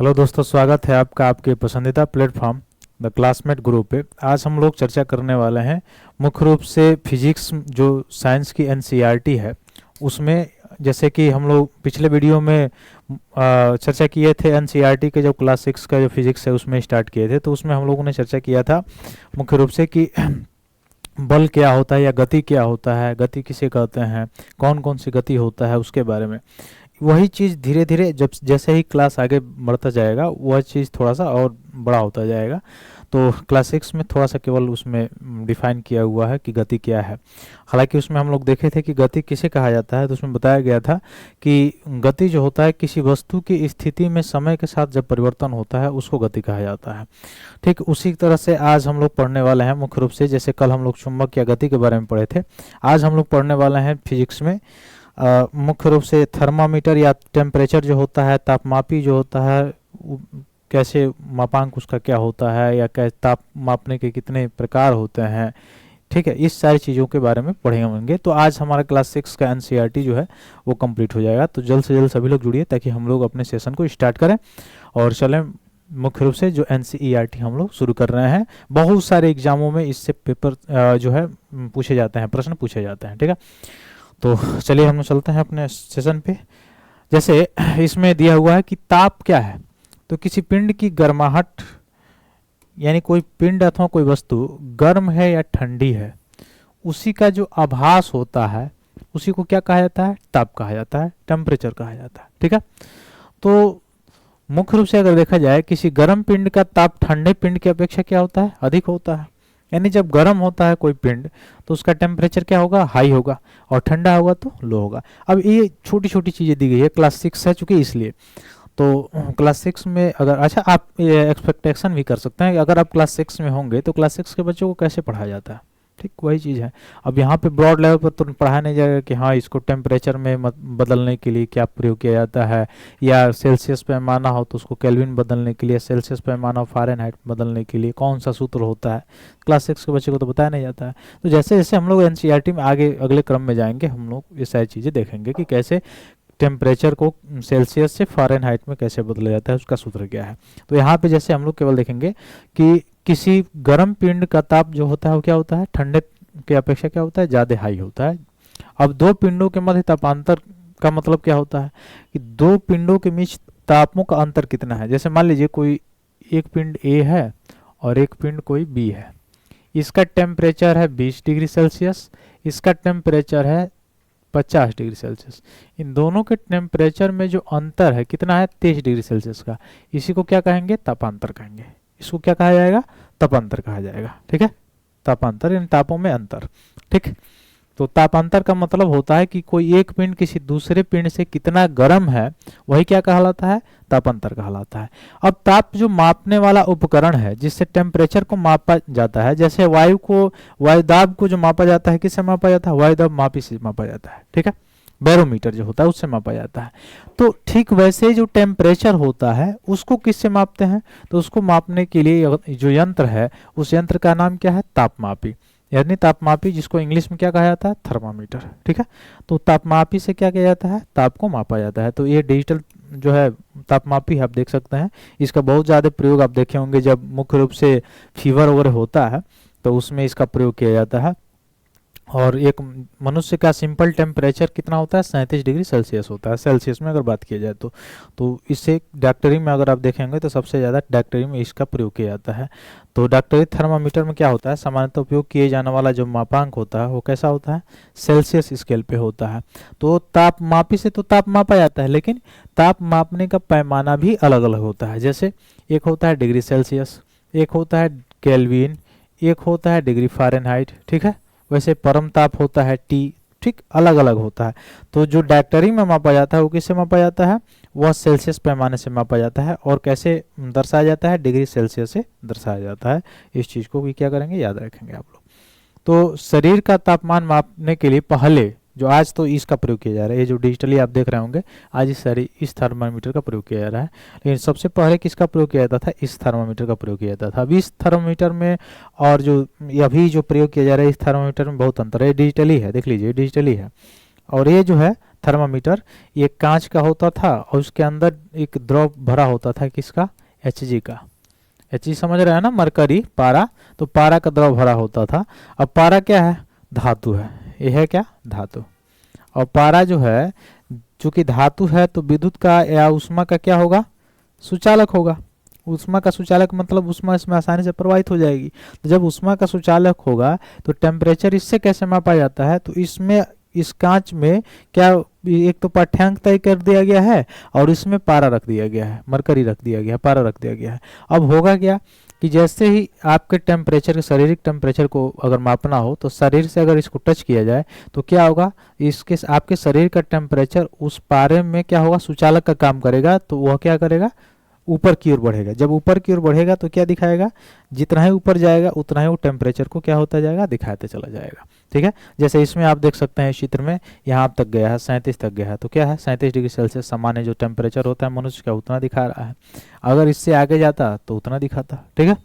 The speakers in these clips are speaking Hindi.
हेलो दोस्तों, स्वागत है आपका आपके पसंदीदा प्लेटफॉर्म द क्लासमेट ग्रुप पे। आज हम लोग चर्चा करने वाले हैं मुख्य रूप से फिजिक्स, जो साइंस की एनसीईआरटी है उसमें। जैसे कि हम लोग पिछले वीडियो में चर्चा किए थे एनसीईआरटी के जो क्लास 6 का जो फिजिक्स है उसमें स्टार्ट किए थे, तो उसमें हम लोगों ने चर्चा किया था मुख्य रूप से कि बल क्या होता है या गति क्या होता है, गति किसे कहते हैं, कौन कौन सी गति होता है, उसके बारे में। वही चीज़ धीरे धीरे जब जैसे ही क्लास आगे बढ़ता जाएगा वह चीज़ थोड़ा सा और बड़ा होता जाएगा। तो क्लास 6 में थोड़ा सा केवल उसमें डिफाइन किया हुआ है कि गति क्या है। हालांकि उसमें हम लोग देखे थे कि गति किसे कहा जाता है, तो उसमें बताया गया था कि गति जो होता है किसी वस्तु की स्थिति में समय के साथ जब परिवर्तन होता है उसको गति कहा जाता है। ठीक उसी तरह से आज हम लोग पढ़ने वाले हैं मुख्य रूप से, जैसे कल हम लोग चुंबक या गति के बारे में पढ़े थे, आज हम लोग पढ़ने वाले हैं फिजिक्स में मुख्य रूप से थर्मामीटर या टेम्परेचर जो होता है, तापमापी जो होता है, कैसे मापांक उसका क्या होता है, या कैसे ताप मापने के कितने प्रकार होते हैं। ठीक है, इस सारी चीज़ों के बारे में पढ़ेंगे। तो आज हमारा क्लास 6 का एनसीईआरटी जो है वो कंप्लीट हो जाएगा। तो जल्द से जल्द सभी लोग जुड़िए ताकि हम लोग अपने सेशन को स्टार्ट करें और चलें। मुख्य रूप से जो एनसीईआरटी हम लोग शुरू कर रहे हैं, बहुत सारे एग्जामों में इससे पेपर जो है पूछे जाते हैं, प्रश्न पूछे जाते हैं। ठीक है, तो चलिए हम चलते हैं अपने सेशन पे। जैसे इसमें दिया हुआ है कि ताप क्या है, तो किसी पिंड की गर्माहट, यानी कोई पिंड अथवा कोई वस्तु गर्म है या ठंडी है, उसी का जो आभास होता है उसी को क्या कहा जाता है, ताप कहा जाता है, टेम्परेचर कहा जाता है। ठीक है, तो मुख्य रूप से अगर देखा जाए किसी गर्म पिंड का ताप ठंडे पिंड की अपेक्षा क्या होता है, अधिक होता है। यानी जब गर्म होता है कोई पिंड तो उसका टेम्परेचर क्या होगा, हाई होगा, और ठंडा होगा तो लो होगा। अब ये छोटी छोटी चीज़ें दी गई है, क्लास 6 है चूंकि इसलिए। तो क्लास 6 में अगर अच्छा आप ये एक्सपेक्टेशन भी कर सकते हैं कि अगर आप क्लास 6 में होंगे तो क्लास 6 के बच्चों को कैसे पढ़ाया जाता है। ठीक वही चीज़ है। अब यहाँ पे ब्रॉड लेवल पर तो पढ़ाया नहीं जाएगा कि हाँ इसको टेम्परेचर में बदलने के लिए क्या प्रयोग किया जाता है, या सेल्सियस पैमाना हो तो उसको केल्विन बदलने के लिए, सेल्सियस पैमाना हो फ़ारेनहाइट बदलने के लिए कौन सा सूत्र होता है, क्लास 6 के बच्चे को तो बताया नहीं जाता है। तो जैसे जैसे हम लोग एनसीईआरटी में आगे अगले क्रम में जाएंगे हम लोग ये सारी चीज़ें देखेंगे कि कैसे टेम्परेचर को सेल्सियस से फ़ारेनहाइट में कैसे बदला जाता है, उसका सूत्र क्या है। तो यहाँ पे जैसे हम लोग केवल देखेंगे कि किसी गर्म पिंड का ताप जो होता है वो क्या होता है, ठंडे की अपेक्षा क्या होता है, ज़्यादा हाई होता है। अब दो पिंडों के मध्य तापांतर का मतलब क्या होता है कि दो पिंडों के बीच तापों का अंतर कितना है। जैसे मान लीजिए कोई एक पिंड ए है और एक पिंड कोई बी है, इसका टेम्परेचर है 20 डिग्री सेल्सियस, इसका टेम्परेचर है 50 डिग्री सेल्सियस। इन दोनों के टेम्परेचर में जो अंतर है कितना है, 23 डिग्री सेल्सियस का। इसी को क्या कहेंगे, तापांतर कहेंगे। इसको क्या कहा जाएगा, तापांतर कहा जाएगा। ठीक है, तापांतर इन तापों में अंतर। ठीक, तो तापांतर का मतलब होता है कि कोई एक पिंड किसी दूसरे पिंड से कितना गर्म है, वही क्या कहलाता है, तापांतर कहलाता है। अब ताप जो मापने वाला उपकरण है जिससे टेम्परेचर को मापा जाता है, जैसे वायुदाब को जो मापा जाता है किससे मापा जाता है, वायुदाब मापी से मापा जाता है। ठीक है, बैरोमीटर जो होता है उससे मापा जाता है। तो ठीक वैसे जो टेम्परेचर होता है उसको किससे मापते हैं, तो उसको मापने के लिए जो यंत्र है उस यंत्र का नाम क्या है, तापमापी, यानी तापमापी, जिसको इंग्लिश में क्या कहा जाता है, थर्मामीटर। ठीक है, तो तापमापी से क्या किया जाता है, ताप को मापा जाता है। तो ये डिजिटल जो है तापमापी आप देख सकते हैं, इसका बहुत ज़्यादा प्रयोग आप देखे होंगे जब मुख्य रूप से फीवर वगैरह होता है तो उसमें इसका प्रयोग किया जाता है। और एक मनुष्य का सिंपल टेम्परेचर कितना होता है, 37 डिग्री सेल्सियस होता है, सेल्सियस में अगर बात की जाए तो इससे डॉक्टरी में अगर आप देखेंगे तो सबसे ज़्यादा डॉक्टरी में इसका प्रयोग किया जाता है। तो डॉक्टरी थर्मामीटर में क्या होता है, सामान्यतः उपयोग किए जाने वाला जो मापांक होता है वो कैसा होता है, सेल्सियस स्केल पे होता है। तो तापमापी से तो ताप मापा जाता है, लेकिन ताप मापने का पैमाना भी अलग अलग होता है। जैसे एक होता है डिग्री सेल्सियस, एक होता है केल्विन, एक होता है डिग्री फ़ारेनहाइट। ठीक है, वैसे परम ताप होता है टी। ठीक, अलग अलग होता है। तो जो डॉक्टरी में मापा जाता है वो किससे मापा जाता है, वह सेल्सियस पैमाने से मापा जाता है। और कैसे दर्शाया जाता है, डिग्री सेल्सियस से दर्शाया जाता है। इस चीज़ को भी क्या करेंगे, याद रखेंगे आप लोग। तो शरीर का तापमान मापने के लिए पहले जो आज तो इसका प्रयोग किया जा रहा है, ये जो डिजिटली आप देख रहे होंगे आज इस थर्मामीटर का प्रयोग किया जा रहा है, लेकिन सबसे पहले किसका प्रयोग किया जाता था, इस थर्मामीटर का प्रयोग किया जाता था। अभी इस थर्मामीटर में और जो अभी जो प्रयोग किया जा रहा है इस थर्मामीटर में बहुत अंतर है। डिजिटली है, देख लीजिए डिजिटली है, और ये जो है थर्मामीटर ये कांच का होता था और उसके अंदर एक द्रव भरा होता था, किसका? Hg का। Hg समझ रहे हैं ना, मरकरी, पारा, तो पारा का द्रव भरा होता था। अब पारा क्या है? धातु है। ये है क्या? धातु। और पारा जो है, चूंकि धातु है तो विद्युत का या ऊष्मा का क्या होगा? सुचालक होगा। ऊष्मा का सुचालक मतलब ऊष्मा इसमें आसानी से प्रवाहित हो जाएगी। तो जब ऊष्मा का सुचालक होगा तो टेम्परेचर इससे कैसे मापा जाता है? तो इसमें, इस कांच में क्या, एक तो पाठ्यांक तय कर दिया गया है और इसमें पारा रख दिया गया है, मरकरी रख दिया गया है, पारा रख दिया गया है। अब होगा क्या कि जैसे ही आपके टेम्परेचर के, शारीरिक टेम्परेचर को अगर मापना हो तो शरीर से अगर इसको टच किया जाए तो क्या होगा? इसके, आपके शरीर का टेम्परेचर उस पारे में क्या होगा? सुचालक का काम करेगा। तो वह क्या करेगा? ऊपर की ओर बढ़ेगा। जब ऊपर की ओर बढ़ेगा तो क्या दिखाएगा? जितना ही ऊपर जाएगा उतना ही वो टेम्परेचर को क्या होता जाएगा? दिखाते चला जाएगा। ठीक है, जैसे इसमें आप देख सकते हैं, इस चित्र में यहाँ तक गया है, 37 तक गया है, तो क्या है? 37 डिग्री सेल्सियस सामान्य जो टेम्परेचर होता है मनुष्य का, उतना दिखा रहा है। अगर इससे आगे जाता तो उतना दिखाता। ठीक है,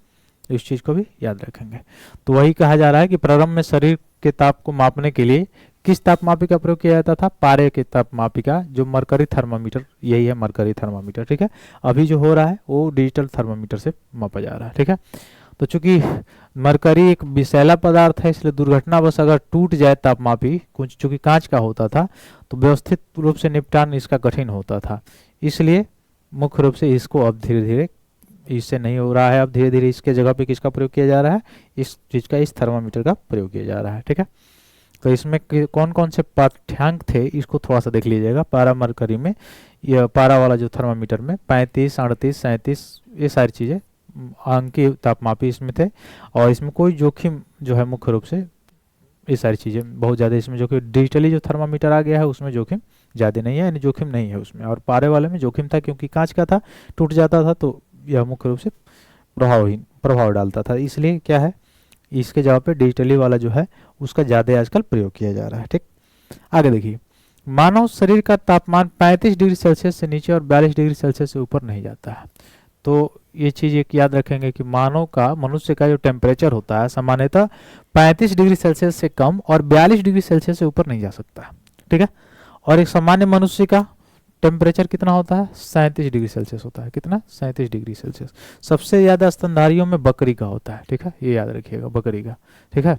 इस चीज को भी याद रखेंगे। तो वही कहा जा रहा है कि प्रारंभ में शरीर के ताप को मापने के लिए किस तापमापी का प्रयोग किया जाता था? पारे के तापमापी का, जो मरकरी थर्मामीटर, यही है मरकरी थर्मामीटर। ठीक है, अभी जो हो रहा है वो डिजिटल थर्मामीटर से मापा जा रहा है। ठीक है, तो चूंकि मरकरी एक विषैला पदार्थ है, इसलिए दुर्घटनावश अगर टूट जाए तापमापी, कुछ चूंकि कांच का होता था, तो व्यवस्थित रूप से निपटान इसका कठिन होता था। इसलिए मुख्य रूप से इसको अब धीरे धीरे, इससे नहीं हो रहा है, अब धीरे धीरे इसके जगह पे किसका प्रयोग किया जा रहा है? इस चीज का, इस थर्मामीटर का प्रयोग किया जा रहा है। ठीक है, तो इसमें कौन कौन से पाठ्यांक थे इसको थोड़ा सा देख लीजिएगा। पारा मरकरी में, यह पारा वाला जो थर्मामीटर में 35, 38, 37, ये सारी चीज़ें अंकीय तापमापी इसमें थे। और इसमें कोई जोखिम जो है, मुख्य रूप से ये सारी चीज़ें बहुत ज़्यादा इसमें, जो कि डिजिटली जो थर्मामीटर आ गया है उसमें जोखिम ज़्यादा नहीं है, यानी जोखिम नहीं है उसमें। और पारे वाले में जोखिम था, क्योंकि कांच का था, टूट जाता था, तो यह मुख्य रूप से प्रभाव डालता था। इसलिए क्या है, इसके जगह पे डिजिटली वाला जो है उसका ज़्यादा आजकल प्रयोग किया जा रहा है। ठीक, आगे देखिए, मानव शरीर का तापमान 35 डिग्री सेल्सियस से नीचे और 42 डिग्री सेल्सियस से ऊपर नहीं जाता है। तो ये चीज़ एक याद रखेंगे कि मानव का, मनुष्य का जो टेम्परेचर होता है सामान्यतः 35 डिग्री सेल्सियस से कम और 42 डिग्री सेल्सियस से ऊपर नहीं जा सकता। ठीक है, और एक सामान्य मनुष्य का टेम्परेचर कितना होता है? 37 डिग्री सेल्सियस होता है। कितना? 37 डिग्री सेल्सियस। सबसे ज़्यादा स्तनधारियों में बकरी का होता है। ठीक है, ये याद रखिएगा, बकरी का। ठीक है,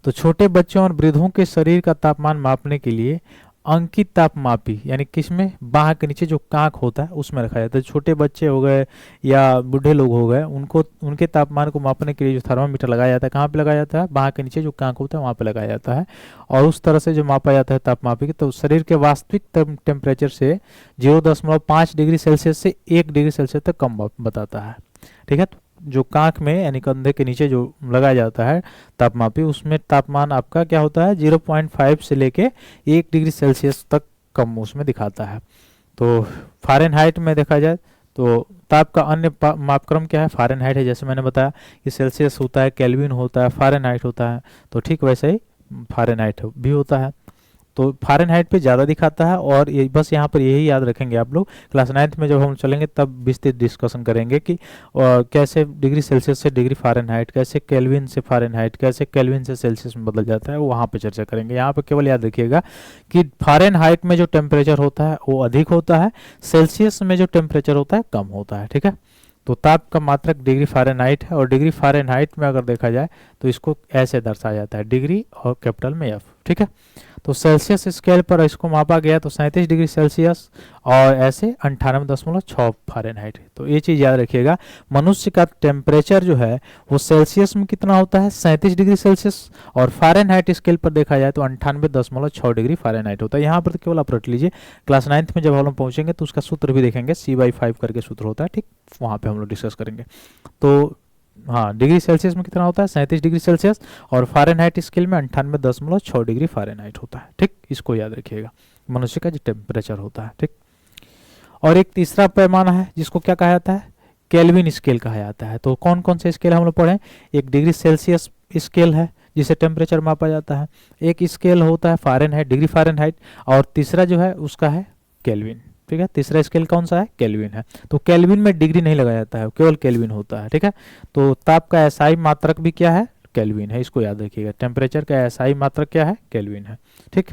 तो छोटे बच्चों और वृद्धों के शरीर का तापमान मापने के लिए अंकित तापमापी, यानी किसमें? बाह के नीचे जो कांक होता है उसमें रखा जाता है। छोटे बच्चे हो गए या बूढ़े लोग हो गए, उनको, उनके तापमान को मापने के लिए जो थर्मामीटर लगाया जाता है, कहाँ पे लगाया जाता है? बाह के नीचे जो कांक होता है वहाँ पे लगाया जाता है। और उस तरह से जो मापा जाता है तापमापी, तो शरीर के वास्तविक टेम्परेचर से 0.5 डिग्री सेल्सियस से 1 डिग्री सेल्सियस तक कम बताता है। ठीक है, जो कांख में यानी कंधे के नीचे जो लगाया जाता है तापमापी, उसमें तापमान आपका क्या होता है? 0.5 से लेके 1 डिग्री सेल्सियस तक कम उसमें दिखाता है। तो फ़ारेनहाइट में देखा जाए तो ताप का अन्य मापक्रम क्या है? फ़ारेनहाइट है। जैसे मैंने बताया कि सेल्सियस होता है, केल्विन होता है, फ़ारेनहाइट होता है, तो ठीक वैसे ही फ़ारेनहाइट भी होता है। तो फ़ारेनहाइट पे ज़्यादा दिखाता है। और ये बस यहाँ पर यही याद रखेंगे आप लोग, क्लास 9th में जब हम चलेंगे तब विस्तृत डिस्कशन करेंगे कि कैसे डिग्री सेल्सियस से डिग्री फ़ारेनहाइट, कैसे केल्विन से फ़ारेनहाइट, कैसे केल्विन से सेल्सियस में बदल जाता है, वो वहाँ पे चर्चा करेंगे। यहाँ पे केवल याद रखिएगा कि फ़ारेनहाइट में जो टेम्परेचर होता है वो अधिक होता है, सेल्सियस में जो टेम्परेचर होता है कम होता है। ठीक है, तो ताप का मात्रक डिग्री फ़ारेनहाइट है। और डिग्री फ़ारेनहाइट में अगर देखा जाए तो इसको ऐसे दर्शाया जाता है, डिग्री और कैपिटल में एफ। ठीक है, तो सेल्सियस स्केल पर इसको मापा गया तो 37 डिग्री सेल्सियस और ऐसे 98.6 फ़ारेनहाइट। तो ये चीज़ याद रखिएगा, मनुष्य का टेम्परेचर जो है वो सेल्सियस में कितना होता है? 37 डिग्री सेल्सियस, और फ़ारेनहाइट स्केल पर देखा जाए तो 98.6 डिग्री फ़ारेनहाइट होता है। यहाँ पर तो केवल आप रट लीजिए, क्लास 9th में जब हम लोग पहुँचेंगे तो उसका सूत्र भी देखेंगे, C/5 करके सूत्र होता है। ठीक, वहाँ पर हम लोग डिस्कस करेंगे। तो हाँ, डिग्री सेल्सियस में कितना होता है? 37 डिग्री सेल्सियस, और फ़ारेनहाइट स्केल में 98.6 डिग्री फ़ारेनहाइट होता है। ठीक, इसको याद रखिएगा, मनुष्य का जो टेम्परेचर होता है। ठीक, और एक तीसरा पैमाना है जिसको क्या कहा जाता है? केल्विन स्केल कहा जाता है। तो कौन कौन से स्केल हम लोग पढ़े? एक डिग्री सेल्सियस स्केल है जिसे टेम्परेचर मापा जाता है, एक स्केल होता है फ़ारेनहाइट, डिग्री फ़ारेनहाइट, और तीसरा जो है उसका है केल्विन। ठीक है, तीसरा स्केल कौन सा है? केल्विन है। तो केल्विन में डिग्री नहीं लगाया जाता है, केवल केल्विन होता है। ठीक है, तो ताप का एसआई मात्रक भी क्या है? केल्विन है। इसको याद रखिएगा, टेम्परेचर का एसआई मात्रक क्या है? केल्विन है। ठीक,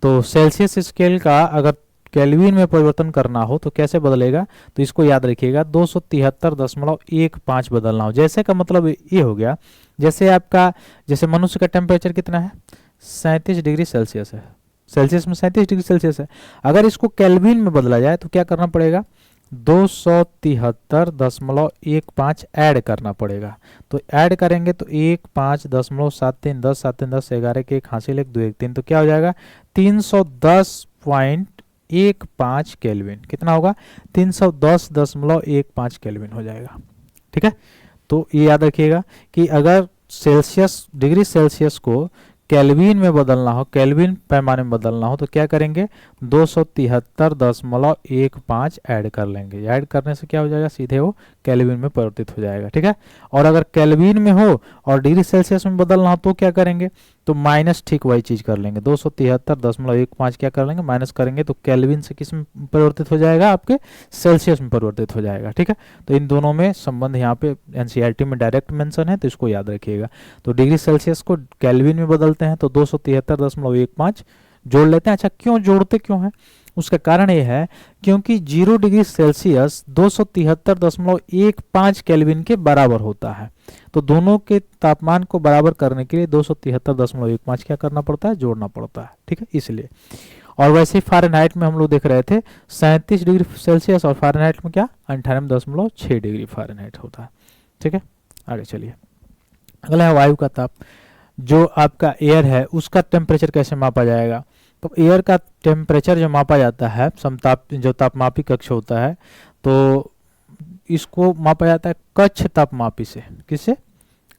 तो सेल्सियस स्केल का अगर केल्विन में परिवर्तन करना हो तो कैसे बदलेगा, तो इसको याद रखिएगा 273.15 बदलना हो। जैसे का मतलब ये हो गया, जैसे आपका जैसे मनुष्य का टेम्परेचर कितना है 37 डिग्री सेल्सियस है, सेल्सियस में 37 डिग्री सेल्सियस है। अगर इसको केल्विन में बदला जाए तो क्या करना पड़ेगा 273.15 ऐड करना पड़ेगा। तो ऐड करेंगे तो 15.73 10 7 3 10 11 के 1 हासिल 1 2 1 3 तो क्या हो जाएगा 310.15 केल्विन। कितना होगा 310.15 केल्विन हो जाएगा। ठीक है, तो ये याद रखिएगा कि अगर सेल्सियस डिग्री सेल्सियस को केल्विन में बदलना हो, केल्विन पैमाने में बदलना हो तो क्या करेंगे 273.15 ऐड कर लेंगे। ऐड करने से क्या हो जाएगा सीधे वो केल्विन में परिवर्तित हो जाएगा। ठीक है, और अगर केल्विन में हो और डिग्री सेल्सियस में बदलना हो तो क्या करेंगे, तो माइनस ठीक वही चीज कर लेंगे 273.15 क्या कर लेंगे माइनस करेंगे तो केल्विन से किस में परिवर्तित हो जाएगा आपके सेल्सियस में परिवर्तित हो जाएगा। ठीक है, तो इन दोनों में संबंध यहाँ पे एनसीईआरटी में डायरेक्ट मेंशन है तो इसको याद रखिएगा। तो डिग्री सेल्सियस को केल्विन में बदलते हैं तो 273.15 जोड़ लेते हैं। अच्छा, क्यों जोड़ते क्यों है, उसका कारण यह है क्योंकि 0 डिग्री सेल्सियस 273.15 केल्विन के बराबर होता है। तो दोनों के तापमान को बराबर करने के लिए 273.15 क्या करना पड़ता है, जोड़ना पड़ता है। ठीक है, इसलिए। और वैसे फ़ारेनहाइट में हम लोग देख रहे थे 37 डिग्री सेल्सियस और फ़ारेनहाइट में क्या 98.6 डिग्री फ़ारेनहाइट होता है। ठीक है, आगे चलिए। अगला है वायु का ताप। जो आपका एयर है उसका टेम्परेचर कैसे मापा जाएगा, तो एयर का टेम्परेचर जो मापा जाता है समताप जो तापमापी कक्ष होता है तो इसको मापा जाता है कक्ष तापमापी से। किससे,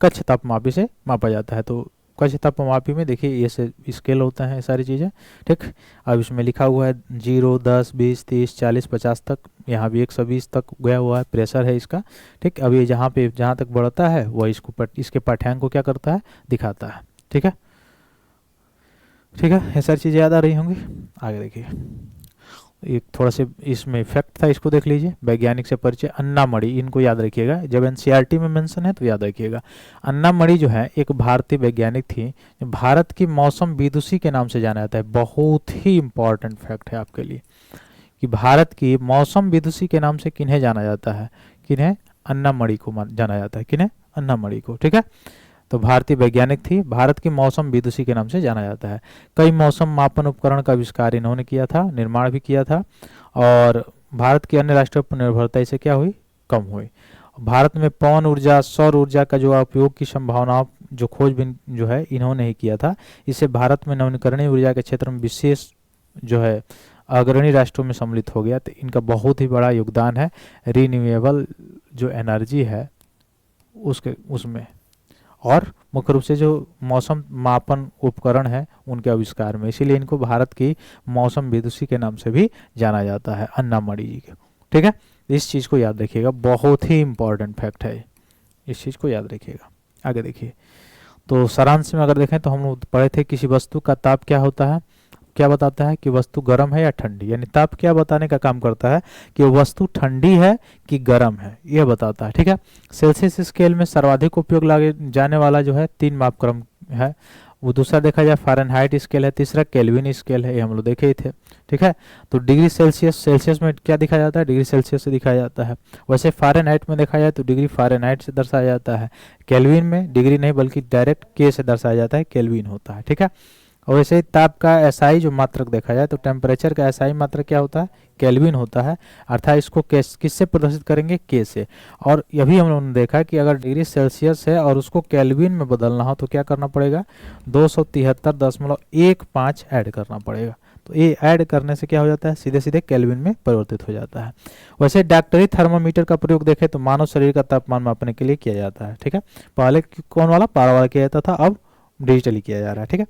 कक्ष तापमापी से मापा जाता है। तो कक्ष तापमापी में देखिए ये से स्केल होता है सारी चीज़ें। ठीक, अब इसमें लिखा हुआ है 0 10 20 30 40 50 तक, यहाँ भी 120 तक गया हुआ है, प्रेशर है इसका। ठीक, अब ये जहाँ तक बढ़ता है वह इसको इसके पाठ्यांक को क्या करता है दिखाता है। ठीक है, ठीक है, ये सारी चीज़ें याद आ रही होंगी। आगे देखिए, एक थोड़ा से इसमें इफेक्ट था, इसको देख लीजिए। वैज्ञानिक से परिचय, अन्ना मणि, इनको याद रखिएगा, जब एनसीईआरटी में मेंशन है तो याद रखिएगा। अन्ना मणि जो है एक भारतीय वैज्ञानिक थी, भारत की मौसम विदुषी के नाम से जाना जाता है। बहुत ही इंपॉर्टेंट फैक्ट है आपके लिए कि भारत की मौसम विदुषी के नाम से किन्हें जाना जाता है, किन्हें अन्ना मणि को जाना जाता है, किन्हें अन्ना मणि को। ठीक है, तो भारतीय वैज्ञानिक थी, भारत की मौसम विदुषी के नाम से जाना जाता है। कई मौसम मापन उपकरण का आविष्कार इन्होंने किया था, निर्माण भी किया था, और भारत की अन्य राष्ट्रों पर निर्भरता इससे क्या हुई, कम हुई। भारत में पवन ऊर्जा सौर ऊर्जा का जो उपयोग की संभावनाओं जो खोजबीन जो है इन्होंने ही किया था। इससे भारत में नवीकरणीय ऊर्जा के क्षेत्र में विशेष जो है अग्रणी राष्ट्रों में सम्मिलित हो गया। तो इनका बहुत ही बड़ा योगदान है रिन्यूएबल जो एनर्जी है उसमें, और मुख्य रूप से जो मौसम मापन उपकरण है उनके आविष्कार में। इसीलिए इनको भारत की मौसम विदुषी के नाम से भी जाना जाता है, अन्ना मणि जी के। ठीक है, इस चीज़ को याद रखिएगा, बहुत ही इंपॉर्टेंट फैक्ट है, इस चीज़ को याद रखिएगा। आगे देखिए, तो सारांश में अगर देखें तो हम लोग पढ़े थे किसी वस्तु का ताप क्या होता है, क्या बताता है कि वस्तु गर्म है या ठंडी, यानी ताप क्या बताने का काम करता है कि वस्तु ठंडी है कि गर्म है, यह बताता है। ठीक है, सेल्सियस स्केल में सर्वाधिक उपयोग लागे जाने वाला जो है 3 मापक्रम है, वो दूसरा देखा जाए फ़ारेनहाइट स्केल है, तीसरा केल्विन स्केल है, ये हम लोग देखे ही थे। ठीक है, तो डिग्री सेल्सियस में क्या दिखाया जाता है, डिग्री सेल्सियस से दिखाया जाता है। वैसे फ़ारेनहाइट में देखा जाए तो डिग्री फ़ारेनहाइट से दर्शाया जाता है। केल्विन में डिग्री नहीं बल्कि डायरेक्ट के से दर्शाया जाता है, केल्विन होता है। ठीक है, और वैसे ही ताप का एसआई जो मात्रक देखा जाए तो टेम्परेचर का एसआई मात्रक क्या होता है, केल्विन होता है, अर्थात इसको किससे प्रदर्शित करेंगे, के से। और यह भी हम लोगों ने देखा कि अगर डिग्री सेल्सियस है और उसको केल्विन में बदलना हो तो क्या करना पड़ेगा 273.15 ऐड करना पड़ेगा। तो ये ऐड करने से क्या हो जाता है, सीधे सीधे केल्विन में परिवर्तित हो जाता है। वैसे डॉक्टरी थर्मामीटर का प्रयोग देखें तो मानव शरीर का तापमान मापने के लिए किया जाता है। ठीक है, पहले कौन वाला पारा वाला किया जाता था, अब डिजिटली किया जा रहा है। ठीक है,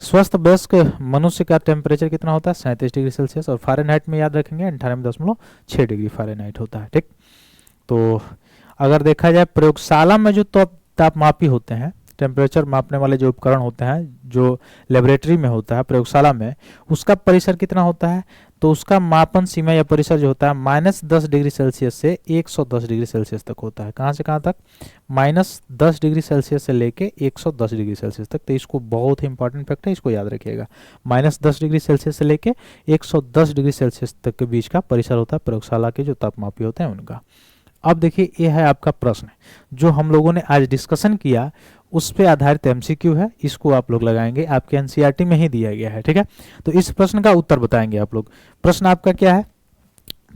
स्वस्थ वयस्क मनुष्य का टेम्परेचर कितना होता है 37 डिग्री सेल्सियस, और फ़ारेनहाइट में याद रखेंगे 98.6 डिग्री फ़ारेनहाइट होता है। ठीक, तो अगर देखा जाए प्रयोगशाला में जो तापमापी होते हैं, टेम्परेचर मापने वाले जो उपकरण होते हैं जो लेबोरेटरी में होता है प्रयोगशाला में, उसका परिसर कितना होता है, तो उसका मापन सीमा या परिसर जो होता है -10 डिग्री सेल्सियस से 110 डिग्री सेल्सियस तक होता है। कहाँ से कहाँ तक? -10 डिग्री सेल्सियस से लेके 110 डिग्री सेल्सियस तक। तो इसको बहुत ही इंपॉर्टेंट फैक्ट है, इसको याद रखिएगा। -10 डिग्री सेल्सियस से लेके 110 डिग्री सेल्सियस तक के बीच का परिसर होता है प्रयोगशाला के जो तापमापी होते हैं उनका। अब देखिए, ये है आपका प्रश्न जो हम लोगों ने आज डिस्कशन किया, उस पे आधारित एमसीक्यू है। इसको आप लोग लगाएंगे, आपके एनसीईआरटी में ही दिया गया है, ठीक है। तो इस प्रश्न का उत्तर बताएंगे आप लोग। प्रश्न आपका क्या है?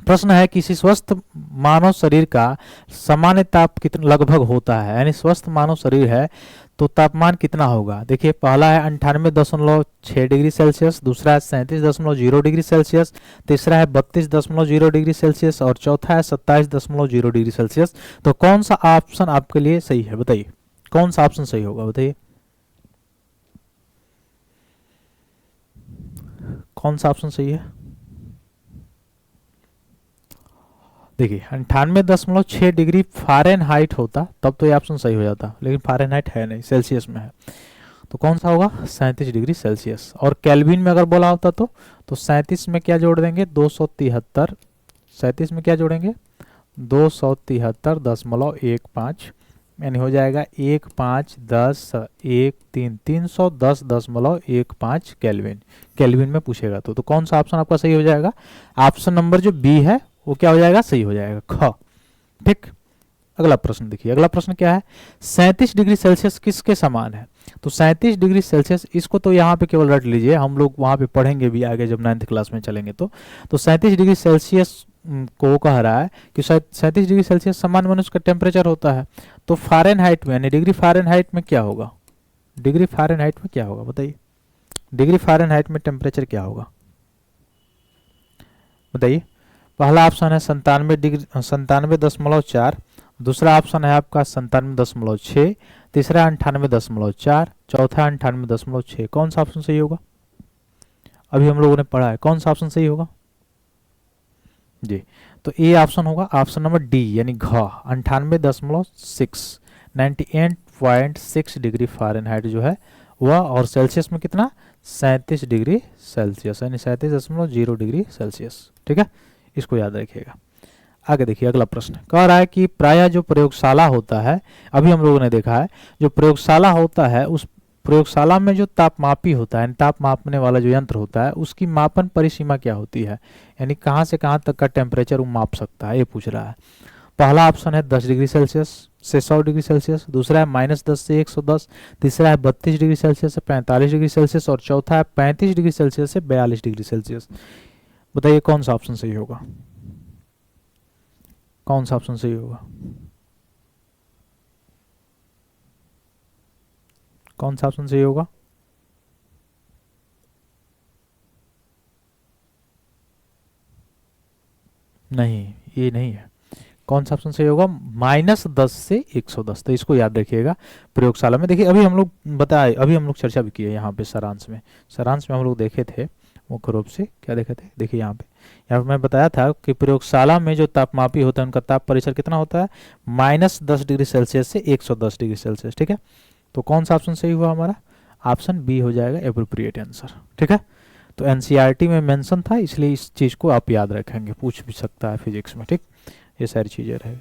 प्रश्न है किसी स्वस्थ मानव शरीर का सामान्य ताप कितना लगभग होता है, यानी स्वस्थ मानव शरीर है तो तापमान कितना होगा। देखिए, पहला है 98.6 डिग्री सेल्सियस, दूसरा है 37.0 डिग्री सेल्सियस, तीसरा है 32.0 डिग्री सेल्सियस और चौथा है 27.0 डिग्री सेल्सियस। तो कौन सा ऑप्शन आपके लिए सही है, बताइए कौन सा ऑप्शन सही होगा, बताइए कौन सा ऑप्शन सही है। देखिए, 98.6 डिग्री फ़ारेनहाइट होता तब तो ये ऑप्शन सही हो जाता, लेकिन फ़ारेनहाइट है नहीं, सेल्सियस में है। तो कौन सा होगा? 37 डिग्री सेल्सियस। और केल्विन में अगर बोला होता तो 37 में क्या जोड़ देंगे? 273। 37 में क्या जोड़ेंगे? 273.15, यानी हो जाएगा 310 केल्विन। केल्विन में पूछेगा तो कौन सा ऑप्शन आपका सही हो जाएगा? ऑप्शन नंबर जो बी है वो क्या हो जाएगा? सही हो जाएगा, ख। ठीक। अगला प्रश्न देखिए, अगला प्रश्न क्या है? 37 डिग्री सेल्सियस किसके समान है? तो 37 डिग्री सेल्सियस, इसको तो यहाँ पे केवल रट लीजिए, हम लोग वहाँ पे पढ़ेंगे भी आगे जब 9th क्लास में चलेंगे तो 37 डिग्री सेल्सियस को कह रहा है कि 37 डिग्री सेल्सियस सामान्य मनुष्य का टेम्परेचर होता है। तो फ़ारेनहाइट में, यानी डिग्री फ़ारेनहाइट में क्या होगा? डिग्री फ़ारेनहाइट में क्या होगा, बताइए डिग्री फ़ारेनहाइट में टेम्परेचर क्या होगा, बताइए। पहला ऑप्शन है 97.4, दूसरा ऑप्शन है आपका 97.6, तीसरा 98.4, चौथा 98.6। कौन सा ऑप्शन सही होगा? अभी हम लोगों ने पढ़ा है, कौन सा ऑप्शन सही होगा जी? तो ए ऑप्शन होगा, ऑप्शन नंबर डी, यानी घ, 98.6, 98.6 डिग्री फ़ारेनहाइट जो है वह, और सेल्सियस में कितना? 37 डिग्री सेल्सियस, यानी 37.0 डिग्री सेल्सियस, ठीक है। इसको याद रखिएगा। आगे देखिए, अगला प्रश्न कह रहा है कि प्रायः जो प्रयोगशाला होता है, अभी हम लोगों ने देखा है, जो प्रयोगशाला होता है उस प्रयोगशाला में जो तापमापी होता है, ताप मापने वाला जो यंत्र होता है, उसकी मापन परिसीमा क्या होती है, यानी कहाँ से कहाँ तक का टेम्परेचर वो माप सकता है, ये पूछ रहा है। पहला ऑप्शन है 10 डिग्री सेल्सियस से 100 डिग्री सेल्सियस, दूसरा है -10 से 110, तीसरा है 32 डिग्री सेल्सियस से 45 डिग्री सेल्सियस और चौथा है 35 डिग्री सेल्सियस से 42 डिग्री सेल्सियस। बताइए कौन सा ऑप्शन सही होगा, कौन सा ऑप्शन सही होगा, कौन सा ऑप्शन सही होगा? नहीं, ये नहीं है। कौन सा ऑप्शन सही होगा? -10 से 110। तो इसको याद रखिएगा प्रयोगशाला में। देखिए, अभी हम लोग बताए, अभी हम लोग चर्चा भी किए यहाँ पे सारांश में हम लोग देखे थे मुख्य रूप से, क्या देखे थे, देखिए यहाँ पे मैं बताया था कि प्रयोगशाला में जो तापमापी होता है उनका ताप परिसर कितना होता है? -10 डिग्री सेल्सियस से 110 डिग्री सेल्सियस, ठीक है। तो कौन सा ऑप्शन सही हुआ हमारा? ऑप्शन बी हो जाएगा एप्रोप्रिएट आंसर, ठीक है। तो एनसीईआरटी में मेंशन था, इसलिए इस चीज़ को आप याद रखेंगे, पूछ भी सकता है फिजिक्स में, ठीक। ये सारी चीज़ें रहेगी।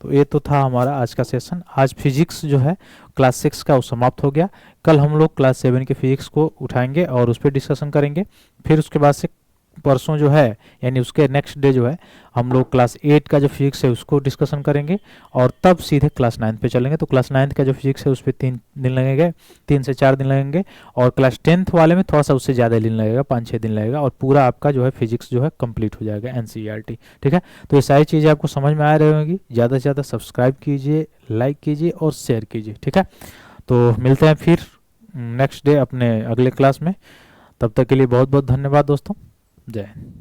तो ये तो था हमारा आज का सेशन। आज फिजिक्स जो है क्लास 6 का वो समाप्त हो गया। कल हम लोग क्लास 7 के फिजिक्स को उठाएंगे और उस पर डिस्कशन करेंगे। फिर उसके बाद से परसों जो है, यानी उसके नेक्स्ट डे जो है, हम लोग क्लास 8 का जो फिजिक्स है उसको डिस्कशन करेंगे और तब सीधे क्लास 9 पे चलेंगे। तो क्लास 9 का जो फिजिक्स है उस पर 3 दिन लगेंगे, 3 से 4 दिन लगेंगे, और क्लास 10th वाले में थोड़ा सा उससे ज़्यादा दिन लगेगा, 5-6 दिन लगेगा, और पूरा आपका जो है फिजिक्स जो है कंप्लीट हो जाएगा एनसीईआरटी, ठीक है। तो ये सारी चीज़ें आपको समझ में आ रही होंगी। ज़्यादा से ज़्यादा सब्सक्राइब कीजिए, लाइक कीजिए और शेयर कीजिए, ठीक है। तो मिलते हैं फिर नेक्स्ट डे अपने अगले क्लास में। तब तक के लिए बहुत बहुत धन्यवाद दोस्तों। जय हिंद।